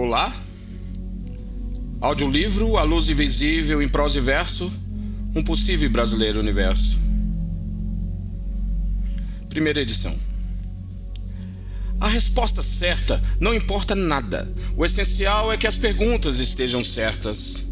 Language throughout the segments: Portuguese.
Olá, audiolivro A Luz Invisível em prosa e verso, um possível brasileiro universo. Primeira edição. A resposta certa não importa nada. O essencial é que as perguntas estejam certas.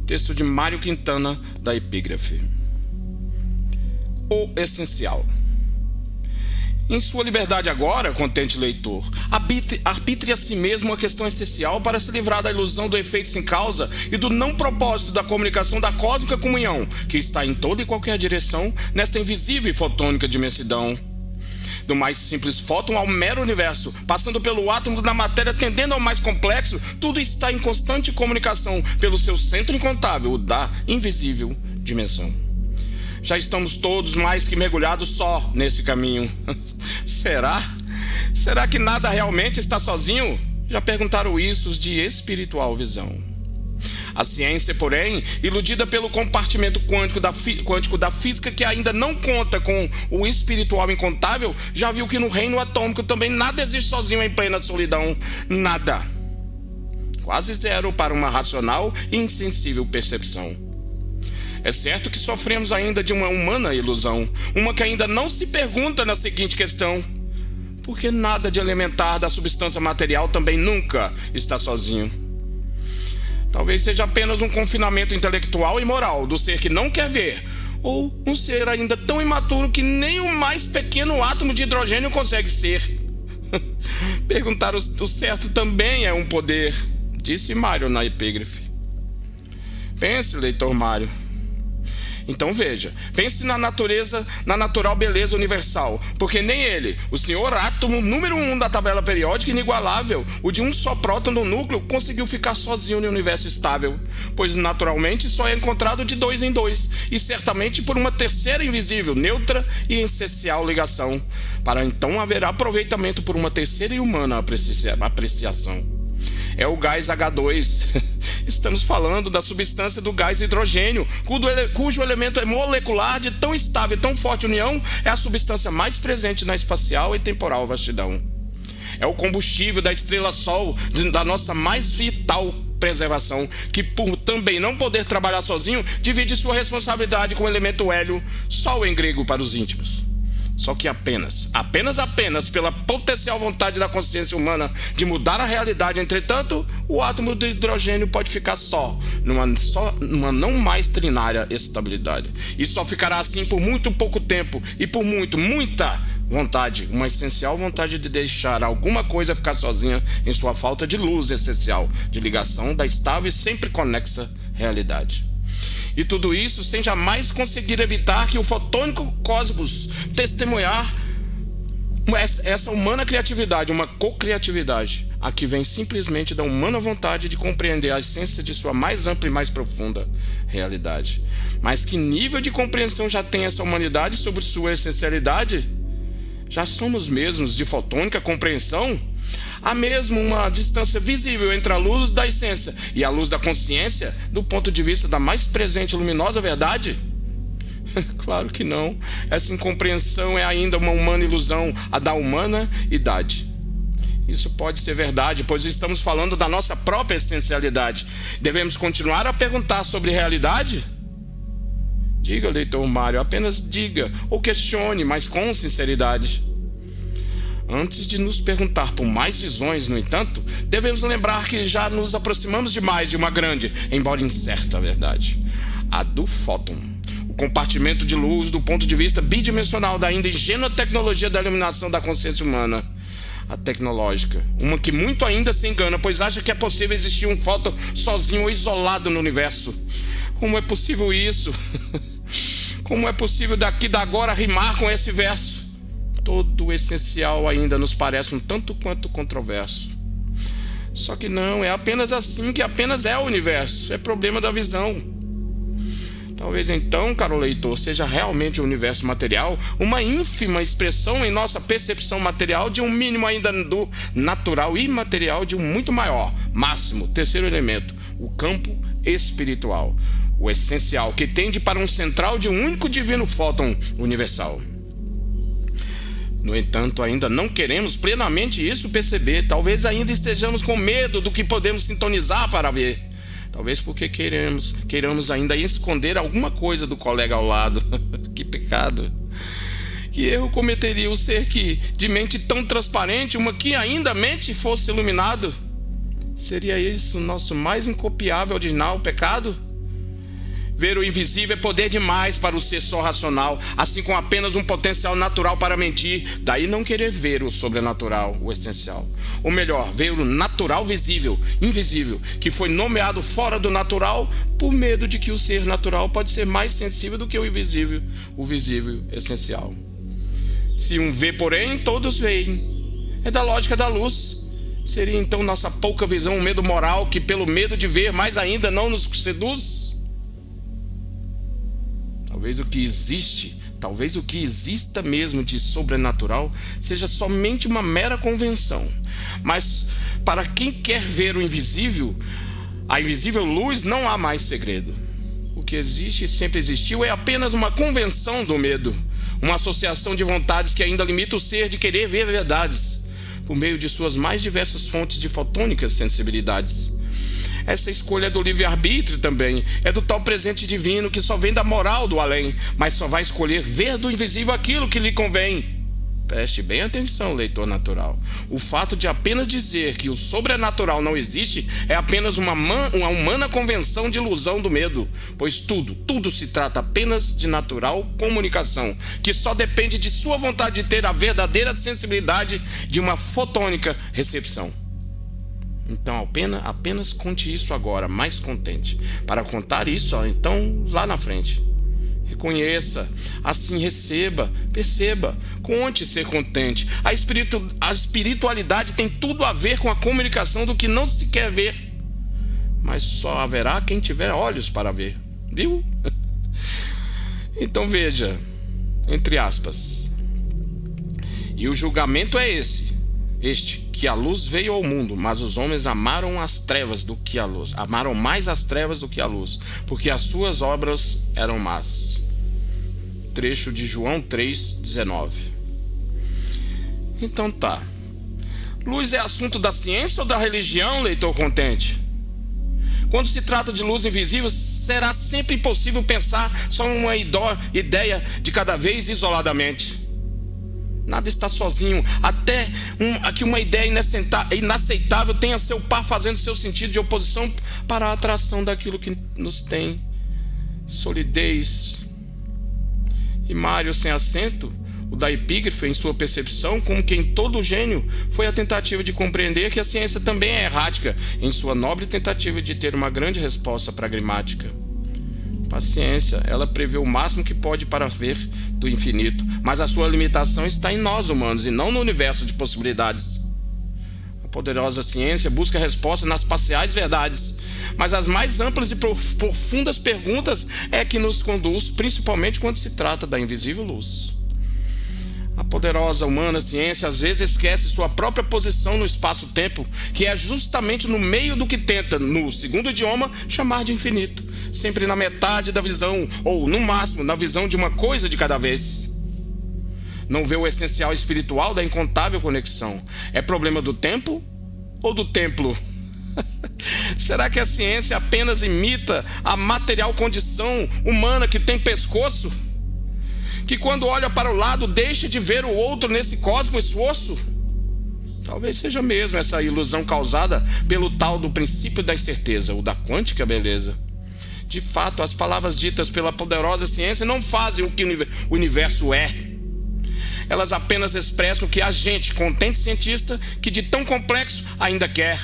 Texto de Mário Quintana, da Epígrafe. O essencial. Em sua liberdade agora, contente leitor, arbitre a si mesmo a questão essencial para se livrar da ilusão do efeito sem causa e do não propósito da comunicação da cósmica comunhão, que está em toda e qualquer direção nesta invisível e fotônica imensidão. Do mais simples fóton ao mero universo, passando pelo átomo da matéria, tendendo ao mais complexo, tudo está em constante comunicação pelo seu centro incontável, o da invisível dimensão. Já estamos todos mais que mergulhados só nesse caminho. Será? Será que nada realmente está sozinho? Já perguntaram isso os de espiritual visão. A ciência, porém, iludida pelo compartimento quântico da física que ainda não conta com o espiritual incontável, já viu que no reino atômico também nada existe sozinho em plena solidão. Nada. Quase zero para uma racional e insensível percepção. É certo que sofremos ainda de uma humana ilusão, uma que ainda não se pergunta na seguinte questão: por que nada de elementar da substância material também nunca está sozinho? Talvez seja apenas um confinamento intelectual e moral do ser que não quer ver, ou um ser ainda tão imaturo que nem o mais pequeno átomo de hidrogênio consegue ser. Perguntar o certo também é um poder, disse Mário na Epígrafe. Pense, leitor Mário. Então veja, pense na natureza, na natural beleza universal, porque nem ele, o senhor átomo número 1 da tabela periódica inigualável, o de um só próton no núcleo, conseguiu ficar sozinho no universo estável, pois naturalmente só é encontrado de dois em dois, e certamente por uma terceira invisível, neutra e essencial ligação, para então haver aproveitamento por uma terceira e humana apreciação. É o gás H2. Estamos falando da substância do gás hidrogênio, cujo elemento molecular de tão estável e tão forte união é a substância mais presente na espacial e temporal vastidão. É o combustível da estrela-sol, da nossa mais vital preservação, que por também não poder trabalhar sozinho, divide sua responsabilidade com o elemento hélio, sol em grego para os íntimos. Só que apenas pela potencial vontade da consciência humana de mudar a realidade, entretanto, o átomo de hidrogênio pode ficar só numa não mais trinária estabilidade. E só ficará assim por muito pouco tempo e por muita vontade, uma essencial vontade de deixar alguma coisa ficar sozinha em sua falta de luz essencial, de ligação da estável e sempre conexa realidade. E tudo isso sem jamais conseguir evitar que o fotônico cosmos testemunhar essa humana criatividade, uma co-criatividade, a que vem simplesmente da humana vontade de compreender a essência de sua mais ampla e mais profunda realidade. Mas que nível de compreensão já tem essa humanidade sobre sua essencialidade? Já somos mesmos de fotônica compreensão? Há mesmo uma distância visível entre a luz da essência e a luz da consciência, do ponto de vista da mais presente e luminosa verdade? Claro que não. Essa incompreensão é ainda uma humana ilusão, a da humana idade. Isso pode ser verdade, pois estamos falando da nossa própria essencialidade. Devemos continuar a perguntar sobre realidade? Diga, leitor Mário, apenas diga, ou questione, mas com sinceridade. Antes de nos perguntar por mais visões, no entanto, devemos lembrar que já nos aproximamos demais de uma grande, embora incerta, verdade: a do fóton, o compartimento de luz do ponto de vista bidimensional da ainda ingênua tecnologia da iluminação da consciência humana. A tecnológica, uma que muito ainda se engana, pois acha que é possível existir um fóton sozinho ou isolado no universo. Como é possível isso? Como é possível daqui da agora rimar com esse verso? Todo o essencial ainda nos parece um tanto quanto controverso. Só que não, é apenas assim que apenas é o universo. É problema da visão. Talvez então, caro leitor, seja realmente o universo material uma ínfima expressão em nossa percepção material de um mínimo ainda do natural e material de um muito maior, máximo, terceiro elemento, o campo espiritual, o essencial, que tende para um central de um único divino fóton universal. No entanto, ainda não queremos plenamente isso perceber. Talvez ainda estejamos com medo do que podemos sintonizar para ver. Talvez porque queiramos ainda esconder alguma coisa do colega ao lado. Que pecado! Que erro cometeria o ser que, de mente tão transparente, uma que ainda mente fosse iluminado? Seria isso nosso mais incopiável original pecado? Ver o invisível é poder demais para o ser só racional, assim como apenas um potencial natural para mentir. Daí não querer ver o sobrenatural, o essencial. Ou melhor, ver o natural visível, invisível, que foi nomeado fora do natural por medo de que o ser natural pode ser mais sensível do que o visível essencial. Se um vê, porém, todos veem. É da lógica da luz. Seria então nossa pouca visão um medo moral que, pelo medo de ver, mais ainda não nos seduz? Talvez o que exista mesmo de sobrenatural seja somente uma mera convenção. Mas para quem quer ver o invisível, a invisível luz, não há mais segredo. O que existe e sempre existiu é apenas uma convenção do medo, uma associação de vontades que ainda limita o ser de querer ver verdades, por meio de suas mais diversas fontes de fotônicas sensibilidades. Essa escolha é do livre-arbítrio também, é do tal presente divino que só vem da moral do além, mas só vai escolher ver do invisível aquilo que lhe convém. Preste bem atenção, leitor natural. O fato de apenas dizer que o sobrenatural não existe é apenas uma humana convenção de ilusão do medo, pois tudo se trata apenas de natural comunicação, que só depende de sua vontade de ter a verdadeira sensibilidade de uma fotônica recepção. Então apenas conte isso agora, mais contente. Para contar isso, então, lá na frente. Reconheça, assim receba, perceba, conte ser contente. A espiritualidade tem tudo a ver com a comunicação do que não se quer ver. Mas só haverá quem tiver olhos para ver. Viu? Então veja, entre aspas. E o julgamento é este, que a luz veio ao mundo, mas os homens amaram as trevas do que a luz, amaram mais as trevas do que a luz, porque as suas obras eram más. Trecho de João 3,19. Então tá. Luz é assunto da ciência ou da religião, leitor contente? Quando se trata de luz invisível, será sempre impossível pensar só em uma ideia de cada vez isoladamente. Nada está sozinho, até que uma ideia inaceitável tenha seu par fazendo seu sentido de oposição para a atração daquilo que nos tem solidez. E Mário sem acento, o da epígrafe, em sua percepção, como que em todo gênio, foi a tentativa de compreender que a ciência também é errática, em sua nobre tentativa de ter uma grande resposta pragmática. Paciência, ela prevê o máximo que pode para ver do infinito, mas a sua limitação está em nós humanos e não no universo de possibilidades. A poderosa ciência busca resposta nas parciais verdades, mas as mais amplas e profundas perguntas é que nos conduz, principalmente quando se trata da invisível luz. A poderosa humana ciência às vezes esquece sua própria posição no espaço-tempo, que é justamente no meio do que tenta, no segundo idioma, chamar de infinito, sempre na metade da visão, ou no máximo na visão de uma coisa de cada vez. Não vê o essencial espiritual da incontável conexão. É problema do tempo ou do templo? Será que a ciência apenas imita a material condição humana que tem pescoço? Que quando olha para o lado deixa de ver o outro nesse cósmico esforço? Talvez seja mesmo essa ilusão causada pelo tal do princípio da incerteza, ou da quântica beleza. De fato, as palavras ditas pela poderosa ciência não fazem o que o universo é. Elas apenas expressam o que a gente, contente cientista, que de tão complexo ainda quer.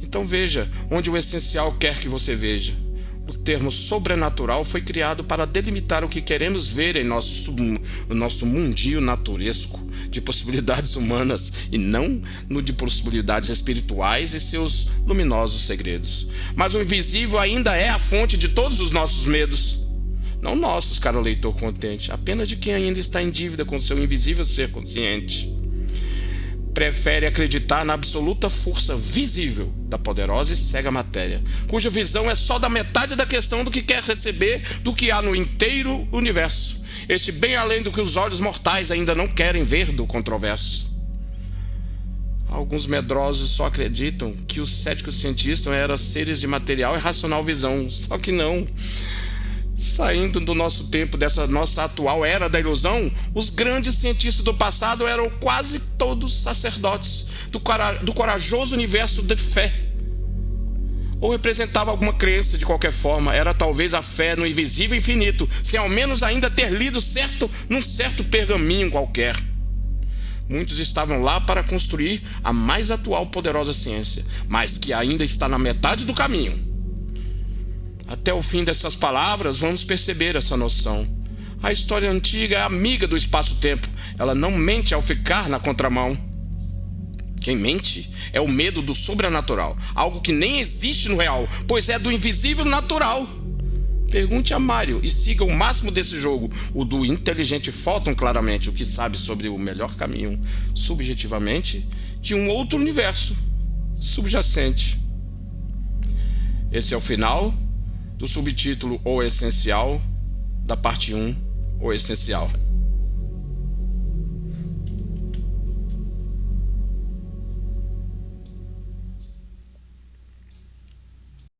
Então veja onde o essencial quer que você veja. O termo sobrenatural foi criado para delimitar o que queremos ver em nosso mundinho naturesco de possibilidades humanas e não no de possibilidades espirituais e seus luminosos segredos. Mas o invisível ainda é a fonte de todos os nossos medos. Não nossos, caro leitor contente, apenas de quem ainda está em dívida com seu invisível ser consciente. Prefere acreditar na absoluta força visível da poderosa e cega matéria, cuja visão é só da metade da questão do que quer receber do que há no inteiro universo. este bem além do que os olhos mortais ainda não querem ver do controverso. Alguns medrosos só acreditam que os céticos cientistas eram seres de material e racional visão, só que não. Saindo do nosso tempo, dessa nossa atual era da ilusão, os grandes cientistas do passado eram quase todos sacerdotes do corajoso universo de fé. Ou representava alguma crença de qualquer forma, era talvez a fé no invisível infinito, sem ao menos ainda ter lido num certo pergaminho qualquer. Muitos estavam lá para construir a mais atual poderosa ciência, mas que ainda está na metade do caminho. Até o fim dessas palavras, vamos perceber essa noção. A história antiga é amiga do espaço-tempo. Ela não mente ao ficar na contramão. Quem mente é o medo do sobrenatural, algo que nem existe no real, pois é do invisível natural. Pergunte a Mario e siga o máximo desse jogo, o do inteligente Fóton claramente, o que sabe sobre o melhor caminho, subjetivamente, de um outro universo subjacente. Esse é o final do subtítulo O Essencial, da parte 1, O Essencial.